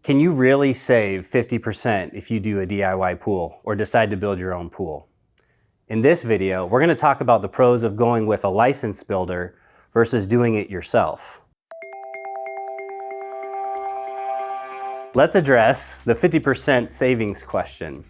Can you really save 50% if you do a DIY pool or decide to build your own pool? In this video, we're going to talk about the pros of going with a licensed builder versus doing it yourself. Let's address the 50% savings question.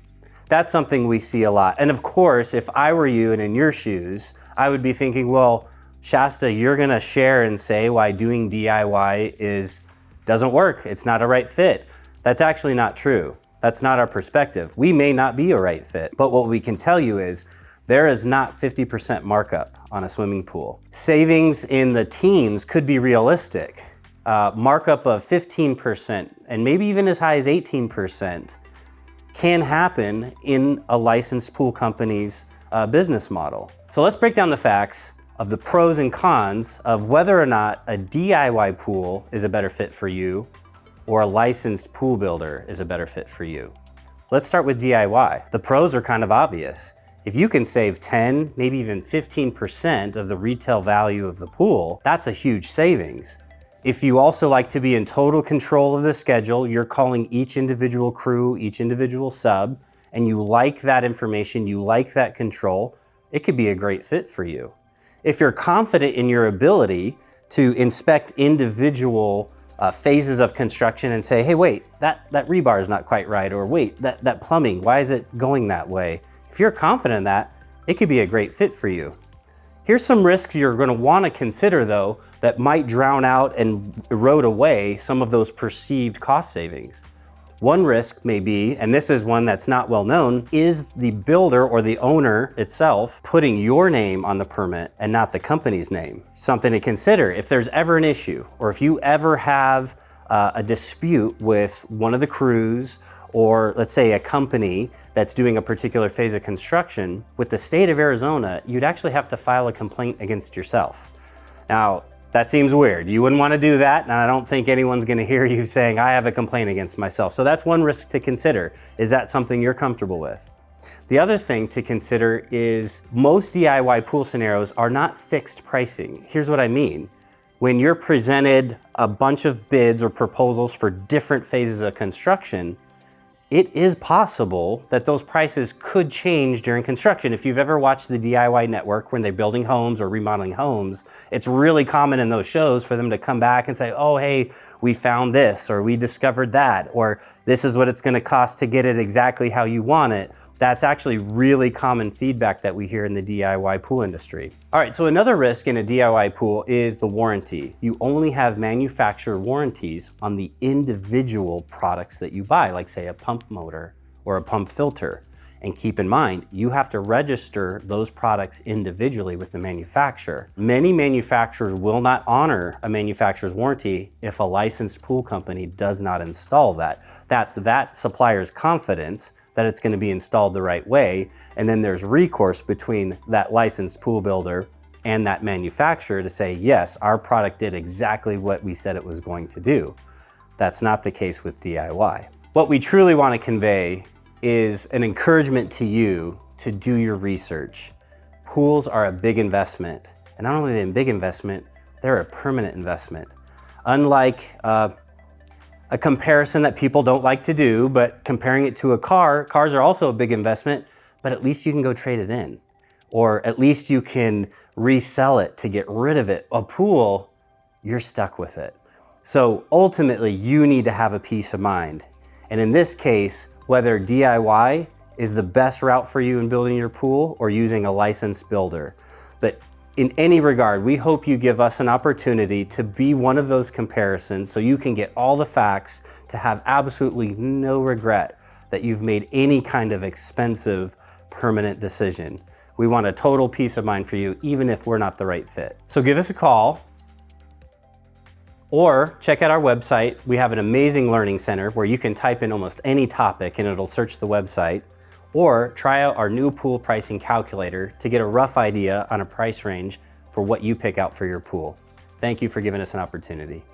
That's something we see a lot. And of course, if I were you and in your shoes, I would be thinking, well, Shasta, you're going to share and say why doing DIY doesn't work. It's not a right fit. That's actually not true. That's not our perspective. We may not be a right fit, but what we can tell you is there is not 50% markup on a swimming pool. Savings in the teens could be realistic. Markup of 15% and maybe even as high as 18% can happen in a licensed pool company's business model. So let's break down the facts of the pros and cons of whether or not a DIY pool is a better fit for you or a licensed pool builder is a better fit for you. Let's start with DIY. The pros are kind of obvious. If you can save 10, maybe even 15% of the retail value of the pool, that's a huge savings. If you also like to be in total control of the schedule, you're calling each individual crew, each individual sub, and you like that information, you like that control, it could be a great fit for you. If you're confident in your ability to inspect individual phases of construction and say, hey, wait, that rebar is not quite right, or wait, that plumbing, why is it going that way? If you're confident in that, it could be a great fit for you. Here's some risks you're going to want to consider, though, that might drown out and erode away some of those perceived cost savings. One risk may be, and this is one that's not well known, is the builder or the owner itself putting your name on the permit and not the company's name. Something to consider if there's ever an issue, or if you ever have a dispute with one of the crews, or let's say a company that's doing a particular phase of construction, with the state of Arizona, you'd actually have to file a complaint against yourself. Now, that seems weird. You wouldn't want to do that, and I don't think anyone's going to hear you saying, I have a complaint against myself. So that's one risk to consider. Is that something you're comfortable with? The other thing to consider is most DIY pool scenarios are not fixed pricing. Here's what I mean. When you're presented a bunch of bids or proposals for different phases of construction, it is possible that those prices could change during construction. If you've ever watched the DIY network when they're building homes or remodeling homes, it's really common in those shows for them to come back and say, oh, hey, we found this, or we discovered that, or this is what it's going to cost to get it exactly how you want it. That's actually really common feedback that we hear in the DIY pool industry. All right, so another risk in a DIY pool is the warranty. You only have manufacturer warranties on the individual products that you buy, like say a pump motor or a pump filter. And keep in mind, you have to register those products individually with the manufacturer. Many manufacturers will not honor a manufacturer's warranty if a licensed pool company does not install that. That's that supplier's confidence that it's going to be installed the right way, and then there's recourse between that licensed pool builder and that manufacturer to say, yes, our product did exactly what we said it was going to do. That's not the case with DIY. What we truly want to convey is an encouragement to you to do your research. Pools are a big investment, and not only are they a big investment, they're a permanent investment. Unlike a comparison that people don't like to do, but comparing it to a car, cars are also a big investment, but at least you can go trade it in, or at least you can resell it to get rid of it. A pool, you're stuck with it. So ultimately, you need to have a peace of mind. And in this case, whether DIY is the best route for you in building your pool or using a licensed builder. But in any regard, we hope you give us an opportunity to be one of those comparisons so you can get all the facts to have absolutely no regret that you've made any kind of expensive, permanent decision. We want a total peace of mind for you, even if we're not the right fit. So give us a call or check out our website. We have an amazing learning center where you can type in almost any topic and it'll search the website. Or try out our new pool pricing calculator to get a rough idea on a price range for what you pick out for your pool. Thank you for giving us an opportunity.